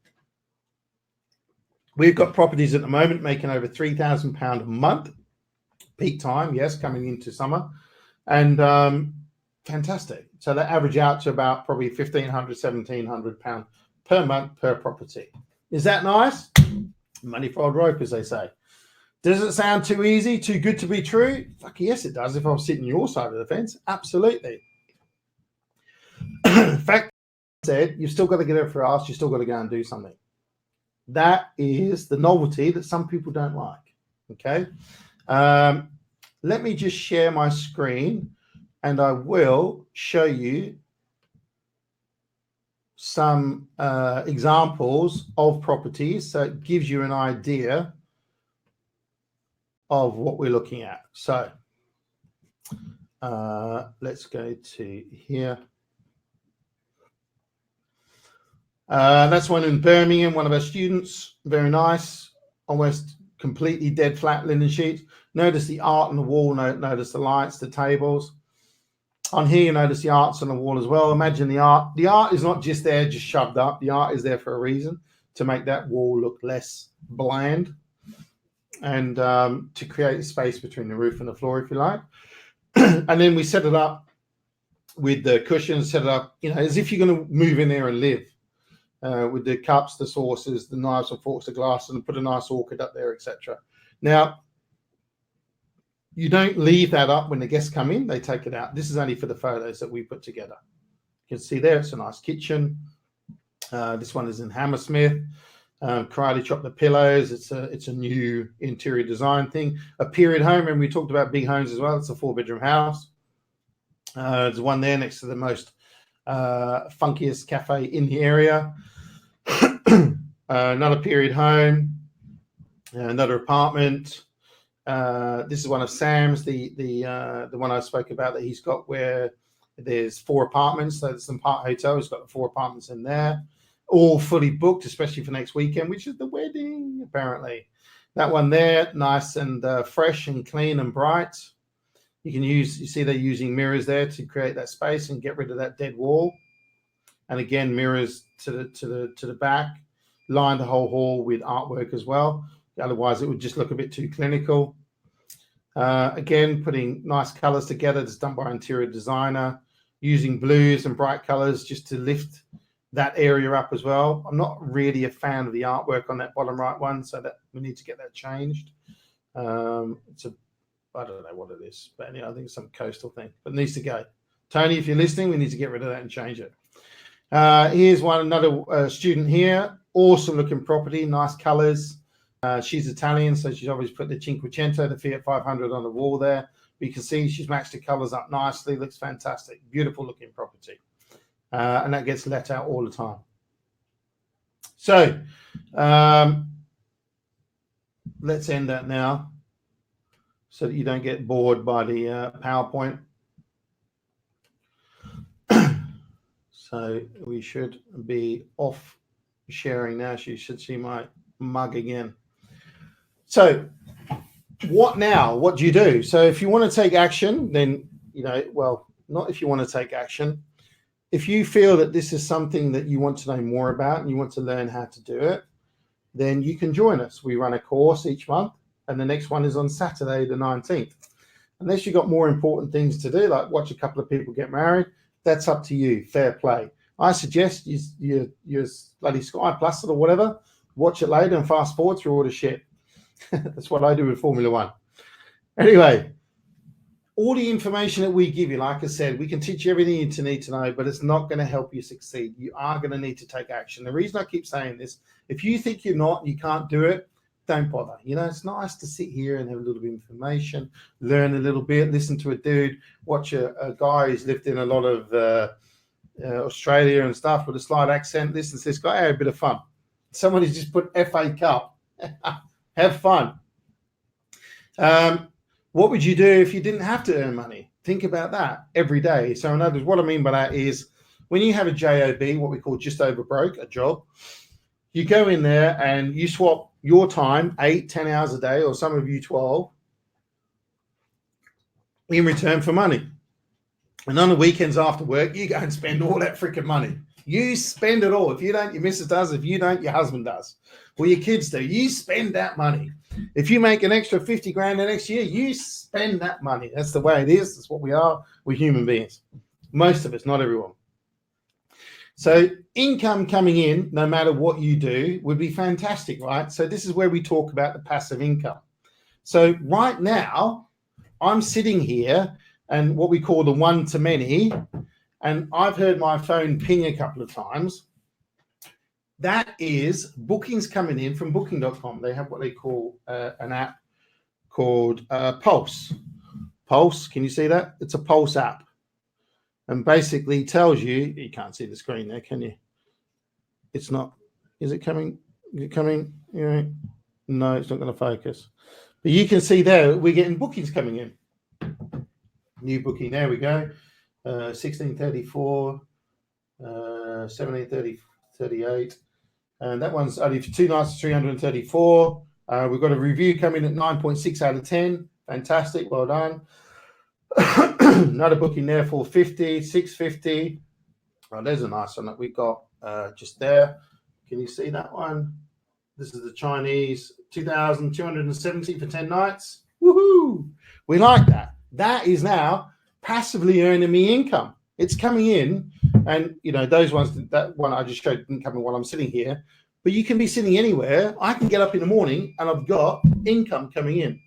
We've got properties at the moment making over £3,000 a month, peak time, yes, coming into summer, and fantastic. So they average out to about probably £1,500, £1,700 per month per property. Is that nice? Money for old rope, as they say. Does it sound too easy, too good to be true? Fuck yes, it does. If I was sitting your side of the fence, absolutely. Fact said, you've still got to get it for us. You've still got to go and do something. That is the novelty that some people don't like. Okay. Let me just share my screen, and I will show you some examples of properties, so it gives you an idea of what we're looking at. So let's go to here. That's one in Birmingham, one of our students. Very nice, almost completely dead flat linen sheets. Notice the art on the wall, notice the lights, the tables. On here, you notice the arts on the wall as well. Imagine the art. The art is not just there, just shoved up. The art is there for a reason, to make that wall look less bland, and to create a space between the roof and the floor, if you like. And then we set it up with the cushions, set it up, as if you're going to move in there and live, with the cups, the saucers, the knives and forks, the glass, and put a nice orchid up there, etc. Now, you don't leave that up when the guests come in. They take it out. This is only for the photos that we put together. You can see there, it's a nice kitchen. This one is in Hammersmith. Karate chop the pillows. It's a new interior design thing. A period home, and we talked about big homes as well. It's a 4-bedroom house. There's one there next to the most funkiest cafe in the area. Another period home. Another apartment. This is one of Sam's, the one I spoke about that he's got, where there's 4 apartments. So it's some part hotel. He's got the 4 apartments in there, all fully booked, especially for next weekend, which is the wedding, apparently. That one there, nice and fresh and clean and bright. You see they're using mirrors there to create that space and get rid of that dead wall. And again, mirrors to the back, line the whole hall with artwork as well. Otherwise, it would just look a bit too clinical. Again, putting nice colors together. It's done by an interior designer, using blues and bright colors just to lift that area up as well. I'm not really a fan of the artwork on that bottom right one, so that we need to get that changed. I don't know what it is, but anyway, I think it's some coastal thing, but it needs to go. Tony, if you're listening, we need to get rid of that and change it. Here's another student here. Awesome looking property, nice colors. She's Italian, so she's obviously put the Cinquecento, the Fiat 500 on the wall there. You can see she's matched the colors up nicely. Looks fantastic. Beautiful looking property. And that gets let out all the time. So let's end that now so that you don't get bored by the PowerPoint. So we should be off sharing now. You should see my mug again. So what now? What do you do? So if you want to take action, then, well, not if you want to take action. If you feel that this is something that you want to know more about and you want to learn how to do it, then you can join us. We run a course each month, and the next one is on Saturday, the 19th. Unless you've got more important things to do, like watch a couple of people get married, that's up to you. Fair play. I suggest you bloody Sky Plus it or whatever, watch it later and fast forward through all the shit. That's what I do with Formula One. Anyway, all the information that we give you, like I said, we can teach you everything you need to know, but it's not going to help you succeed. You are going to need to take action. The reason I keep saying this, if you think you're not, you can't do it, don't bother. You know, it's nice to sit here and have a little bit of information, learn a little bit, listen to a dude, watch a guy who's lived in a lot of Australia and stuff with a slight accent, listen to this guy, have a bit of fun. Somebody's just put FA Cup. Have fun. What would you do if you didn't have to earn money? Think about that every day. So in other words, what I mean by that is when you have a JOB, what we call just over broke, a job, you go in there and you swap your time, 8-10 hours a day, or some of you 12, in return for money. And on the weekends after work, you go and spend all that freaking money. You spend it all. If you don't, your missus does. If you don't, your husband does. Or your kids do. You spend that money. If you make an extra 50 grand the next year, you spend that money. That's the way it is. That's what we are. We're human beings. Most of us, not everyone. So income coming in, no matter what you do, would be fantastic, right? So this is where we talk about the passive income. So right now, I'm sitting here and what we call the one-to-many, and I've heard my phone ping a couple of times. That is bookings coming in from booking.com. They have what they call an app called Pulse. Pulse, can you see that? It's a Pulse app. And basically tells you can't see the screen there, can you? It's not, is it coming? Is it coming? No, it's not going to focus. But you can see there, we're getting bookings coming in. New booking, there we go. 1634, 1738. And that one's only for 2 nights, 334. We've got a review coming at 9.6 out of 10. Fantastic, well done. Another booking there, 450, 650. Oh, there's a nice one that we got just there. Can you see that one? This is the Chinese, 2,270 for 10 nights. Woohoo! We like that. That is now passively earning me income. It's coming in, and those ones, that one I just showed didn't come in while I'm sitting here, but you can be sitting anywhere. I can get up in the morning and I've got income coming in.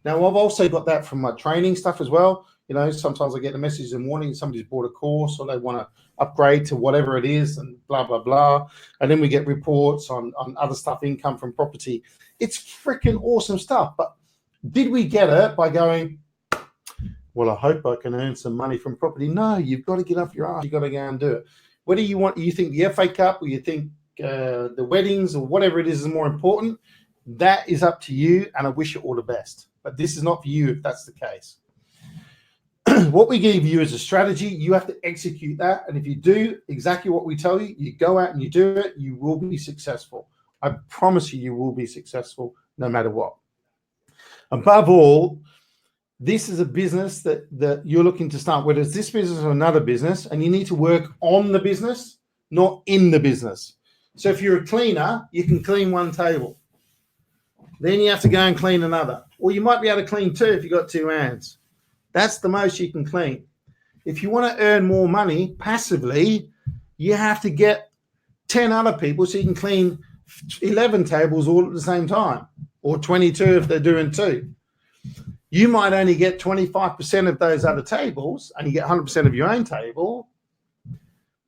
Now, I've also got that from my training stuff as well. Sometimes I get the message in the morning, somebody's bought a course or they want to upgrade to whatever it is and blah, blah, blah. And then we get reports on other stuff, income from property. It's freaking awesome stuff. But did we get it by going, well, I hope I can earn some money from property? No, you've got to get off your ass. You've got to go and do it. Whether you think the FA Cup or you think the weddings or whatever it is more important, that is up to you, and I wish you all the best. But this is not for you if that's the case. What we give you is a strategy. You have to execute that. And if you do exactly what we tell you, you go out and you do it, you will be successful. I promise you, you will be successful no matter what. Above all, this is a business that you're looking to start, whether it's this business or another business, and you need to work on the business, not in the business. So if you're a cleaner, you can clean one table. Then you have to go and clean another. Or you might be able to clean two if you've got two hands. That's the most you can clean. If you want to earn more money passively, you have to get 10 other people so you can clean 11 tables all at the same time, or 22 if they're doing two. You might only get 25% of those other tables and you get 100% of your own table,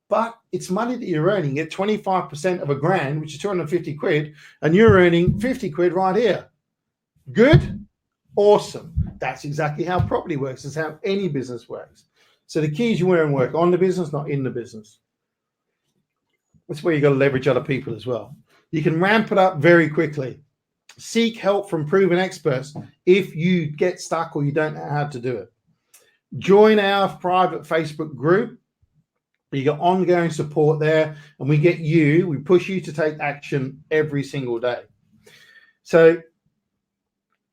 but it's money that you're earning. You get 25% of $1,000, which is 250 quid, and you're earning 50 quid right here. Good? Awesome. That's exactly how property works. It's how any business works. So the key is you want to work on the business, not in the business. That's where you got to leverage other people as well. You can ramp it up very quickly. Seek help from proven experts if you get stuck or you don't know how to do it. Join our private Facebook group. You got ongoing support there, and we push you to take action every single day. So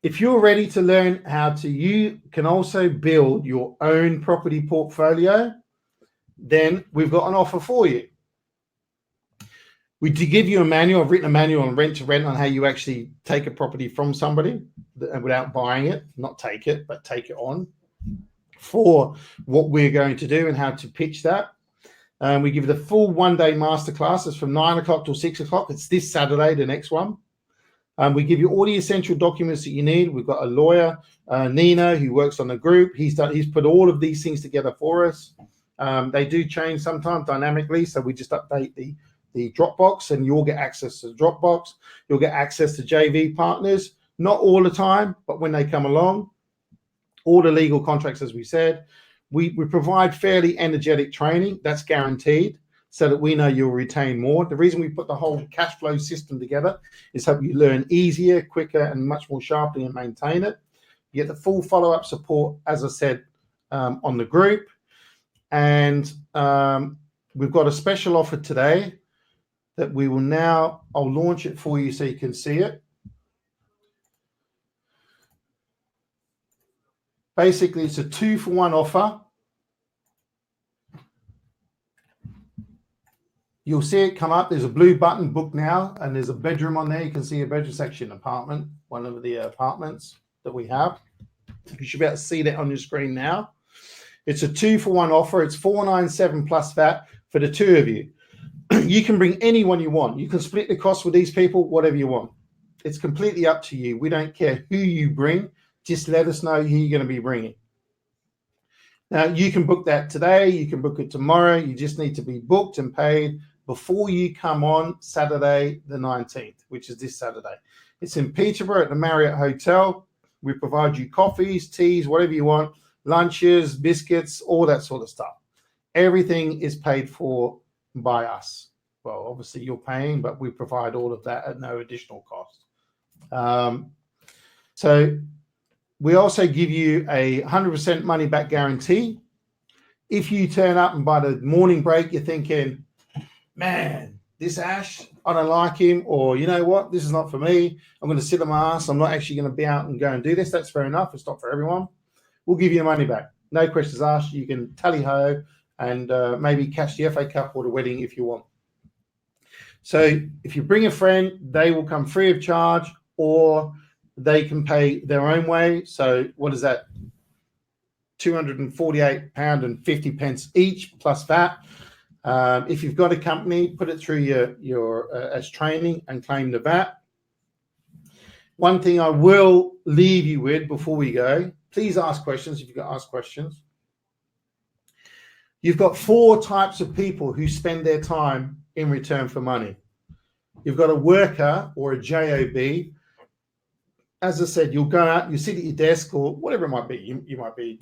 if you're ready to learn you can also build your own property portfolio, then we've got an offer for you. We give you a manual. I've written a manual on rent to rent on how you actually take a property from somebody without buying it, not take it, but take it on, for what we're going to do and how to pitch that. We give you the full one-day masterclasses from 9 o'clock till 6 o'clock. It's this Saturday, the next one. We give you all the essential documents that you need. We've got a lawyer, Nina, who works on the group. He's put all of these things together for us. They do change sometimes dynamically, so we just update the Dropbox, and you'll get access to the Dropbox. You'll get access to JV partners, not all the time, but when they come along. All the legal contracts, as we said. We provide fairly energetic training. That's guaranteed, so that we know you'll retain more. The reason we put the whole cash flow system together is help you learn easier, quicker, and much more sharply and maintain it. You get the full follow-up support, as I said, on the group. And we've got a special offer today that we will now, I'll launch it for you so you can see it. Basically, it's a 2-for-1 offer. You'll see it come up. There's a blue button, book now, and there's a bedroom on there. You can see a bedroom section apartment, one of the apartments that we have. You should be able to see that on your screen now. It's a 2-for-1 offer. It's $497 plus VAT for the two of you. You can bring anyone you want. You can split the cost with these people, whatever you want. It's completely up to you. We don't care who you bring. Just let us know who you're going to be bringing. Now, you can book that today. You can book it tomorrow. You just need to be booked and paid before you come on Saturday the 19th, which is this Saturday. It's in Peterborough at the Marriott Hotel. We provide you coffees, teas, whatever you want, lunches, biscuits, all that sort of stuff. Everything is paid for by us. Well, obviously you're paying, but we provide all of that at no additional cost. So we also give you a 100% money back guarantee. If you turn up and by the morning break, you're thinking, man, this Ash, I don't like him, or you know what, this is not for me. I'm going to sit on my ass. I'm not actually going to be out and go and do this. That's fair enough. It's not for everyone. We'll give you your money back. No questions asked. You can tally-ho and maybe catch the FA Cup or the wedding if you want. So if you bring a friend, they will come free of charge, or they can pay their own way. So what is that? £248.50 each plus VAT. If you've got a company, put it through your as training and claim the VAT. One thing I will leave you with before we go, please ask questions if you've got to ask questions. You've got 4 types of people who spend their time in return for money. You've got a worker or a JOB. As I said, you'll go out, you sit at your desk or whatever it might be. You might be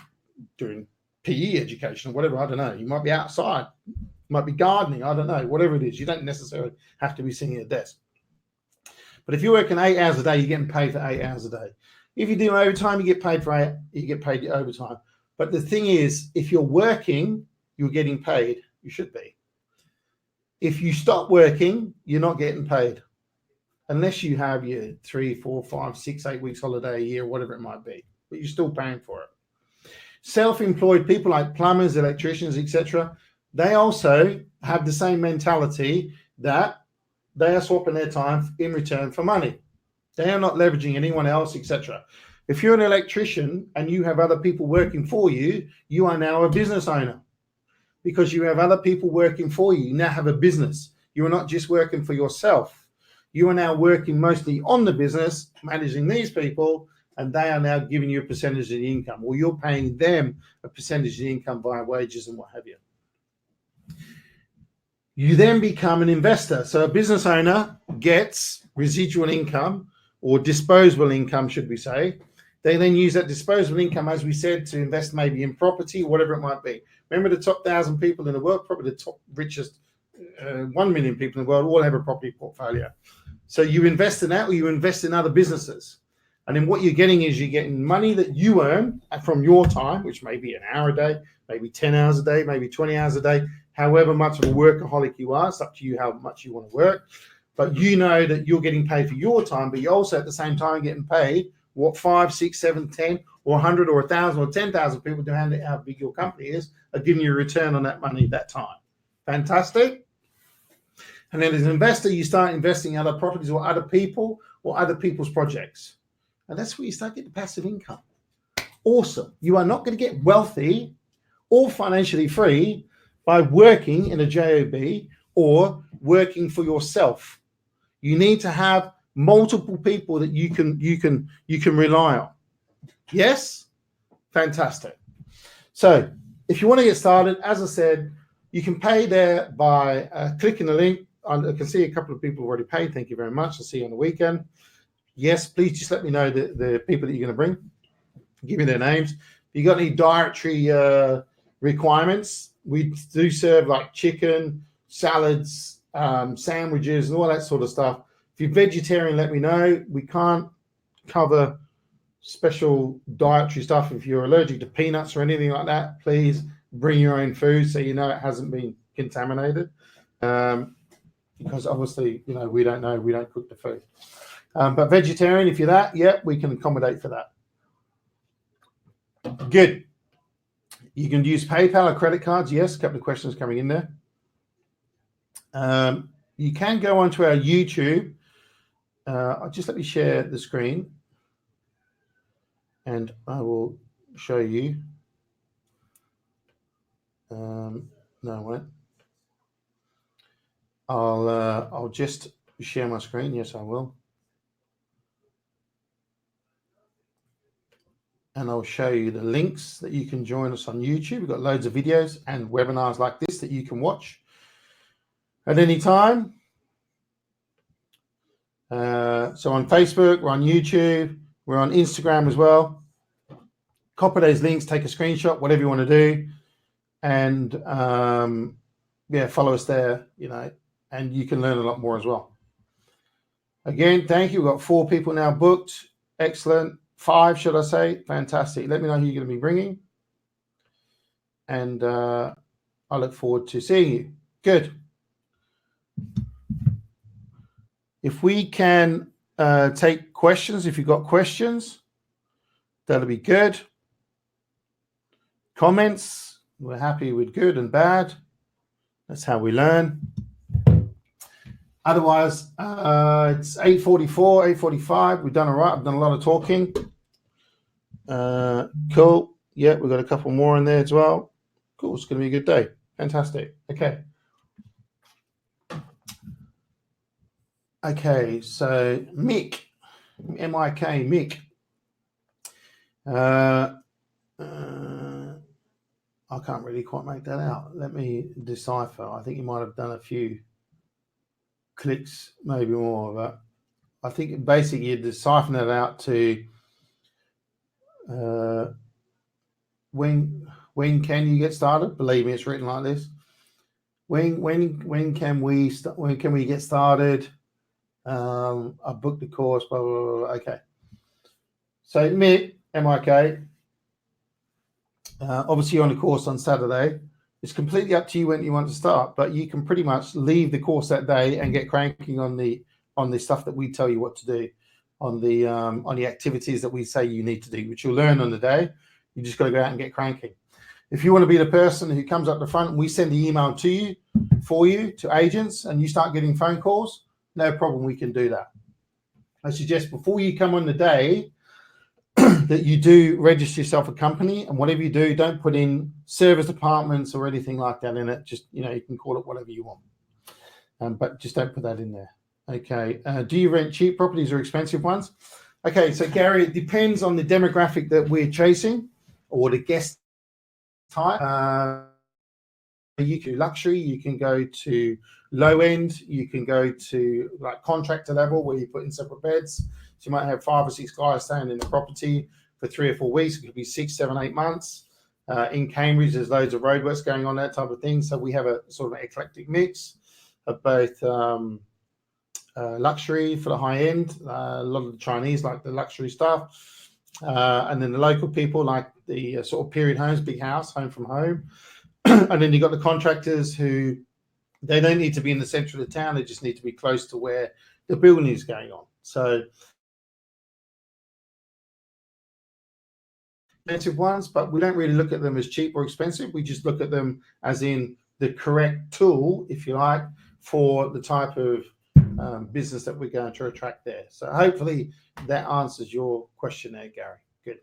doing PE education or whatever, I don't know. You might be outside. You might be gardening, I don't know, whatever it is. You don't necessarily have to be sitting at a desk. But if you're working 8 hours a day, you're getting paid for 8 hours a day. If you do overtime, you get paid for your overtime. But the thing is, if you're working, you're getting paid. You should be. If you stop working, you're not getting paid. Unless you have your 3, 4, 5, 6, 8 weeks holiday a year, whatever it might be. But you're still paying for it. Self-employed people like plumbers, electricians, etc., they also have the same mentality that they are swapping their time in return for money. They are not leveraging anyone else, etc. If you're an electrician and you have other people working for you, you are now a business owner because you have other people working for you. You now have a business. You are not just working for yourself. You are now working mostly on the business, managing these people, and they are now giving you a percentage of the income, or you're paying them a percentage of the income via wages and what have you. You then become an investor. So a business owner gets residual income or disposable income, should we say. They then use that disposable income, as we said, to invest maybe in property, whatever it might be. Remember the top 1,000 people in the world, probably the top richest 1 million people in the world all have a property portfolio. So you invest in that, or you invest in other businesses. And then what you're getting is you're getting money that you earn from your time, which may be an hour a day, maybe 10 hours a day, maybe 20 hours a day, however much of a workaholic you are. It's up to you how much you want to work. But you know that you're getting paid for your time, but you're also at the same time getting paid what 5, 6, 7, 10, or 100 or 1,000 or 10,000 people, depending on how big your company is, are giving you a return on that money at that time. Fantastic. And then as an investor, you start investing in other properties or other people or other people's projects. And that's where you start getting passive income. Awesome. You are not going to get wealthy or financially free by working in a JOB or working for yourself. You need to have multiple people that you can rely on. Yes? Fantastic. So if you want to get started, as I said, you can pay there by clicking the link. I can see a couple of people have already paid. Thank you very much. I'll see you on the weekend. Yes, please just let me know the people that you're going to bring. Give me their names. If you got any dietary requirements, we do serve like chicken, salads, sandwiches, and all that sort of stuff. If you're vegetarian, let me know. We can't cover special dietary stuff. If you're allergic to peanuts or anything like that, please bring your own food so you know it hasn't been contaminated. Because obviously, you know, we don't know, we don't cook the food. But vegetarian, if you're that, yeah, we can accommodate for that. Good. You can use PayPal or credit cards. Yes, a couple of questions coming in there. You can go onto our YouTube. Just let me share the screen and I will show you. No, I won't. I'll just share my screen. Yes, I will. And I'll show you the links that you can join us on YouTube. We've got loads of videos and webinars like this that you can watch at any time. So on Facebook, we're on YouTube, we're on Instagram as well. Copy those links, take a screenshot, whatever you want to do. And yeah, follow us there, you know, and you can learn a lot more as well. Again, thank you. We've got 4 people now booked. Excellent. 5, should I say? Fantastic. Let me know who you're going to be bringing. And I look forward to seeing you. Good. If we can take questions, if you've got questions, that'll be good. Comments, we're happy with good and bad. That's how we learn. Otherwise, it's 8:44, 8:45. We've done all right. I've done a lot of talking. Cool. Yeah, we've got a couple more in there as well. Cool. It's going to be a good day. Fantastic. Okay. Okay. So Mick, M-I-K, Mick. I can't really quite make that out. Let me decipher. I think you might have done a few clicks, maybe more, but I think basically you're deciphering it out to when can you get started? Believe me, it's written like this. When can we get started? I booked the course, blah, blah, blah, blah. Okay. So Mick, M-I-K, obviously you're on the course on Saturday. It's completely up to you when you want to start, but you can pretty much leave the course that day and get cranking on the stuff that we tell you what to do, on the activities that we say you need to do, which you'll learn on the day. You just got to go out and get cranking. If you want to be the person who comes up the front and we send the email to you, to agents, and you start getting phone calls, no problem, we can do that. I suggest before you come on the day that you do register yourself a company, and whatever you do, don't put in service departments or anything like that in it. Just, you know, you can call it whatever you want, but just don't put that in there. Okay. Do you rent cheap properties or expensive ones? Okay. So Gary, it depends on the demographic that we're chasing or the guest type. You can do luxury, you can go to low end, you can go to like contractor level where you put in separate beds. So you might have 5 or 6 guys staying in the property for 3 or 4 weeks. It could be 6, 7, 8 months. In Cambridge, there's loads of roadworks going on, that type of thing. So we have a sort of an eclectic mix of both luxury for the high end. A lot of the Chinese like the luxury stuff. And then the local people like the sort of period homes, big house, home from home. And then you've got the contractors who, they don't need to be in the center of the town. They just need to be close to where the building is going on. So expensive ones, but we don't really look at them as cheap or expensive. We just look at them as in the correct tool, if you like, for the type of business that we're going to attract there. So hopefully that answers your question there, Gary. Good.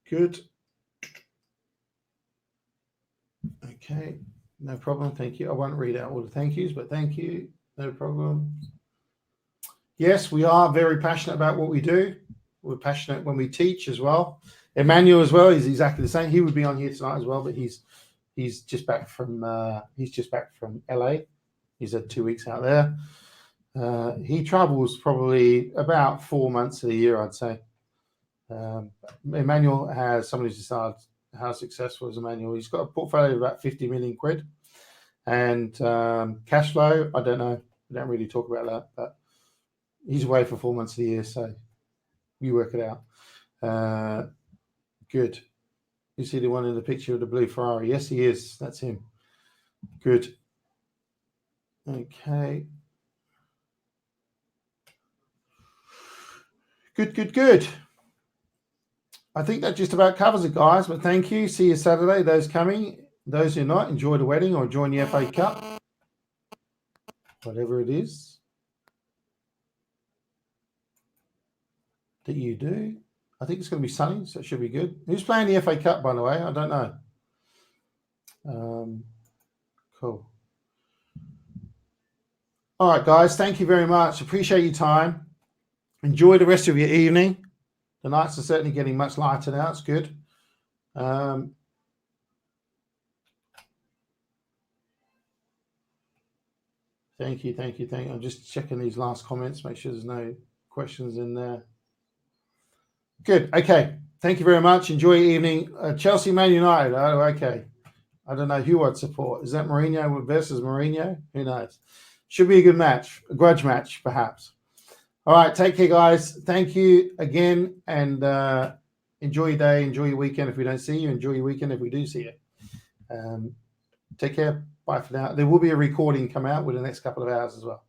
Good. Okay, no problem. Thank you. I won't read out all the thank yous, but thank you. No problem. Yes, we are very passionate about what we do. We're passionate when we teach as well. Emmanuel as well is exactly the same. He would be on here tonight as well, but he's just back from LA. He's had 2 weeks out there. He travels probably about 4 months of the year, I'd say. Emmanuel has somebody who's decided how successful is Emmanuel. He's got a portfolio of about 50 million quid. And cash flow, I don't know. I don't really talk about that, but he's away for 4 months of the year, so you work it out. Good. You see the one in the picture of the blue Ferrari? Yes, he is. That's him. Good. Okay. Good. I think that just about covers it, guys. But thank you. See you Saturday. Those coming. Those who are not, enjoy the wedding or join the FA Cup. Whatever it is that you do. I think it's going to be sunny, so it should be good. Who's playing the FA Cup, by the way? I don't know. Cool. All right, guys. Thank you very much. Appreciate your time. Enjoy the rest of your evening. The nights are certainly getting much lighter now. It's good. Thank you. I'm just checking these last comments, make sure there's no questions in there. Good. Okay. Thank you very much. Enjoy your evening. Chelsea, Man United. Oh, okay. I don't know who I'd support. Is that Mourinho versus Mourinho? Who knows? Should be a good match, a grudge match, perhaps. All right. Take care, guys. Thank you again, and enjoy your day. Enjoy your weekend if we don't see you. Enjoy your weekend if we do see you. Take care. Bye for now. There will be a recording come out within the next couple of hours as well.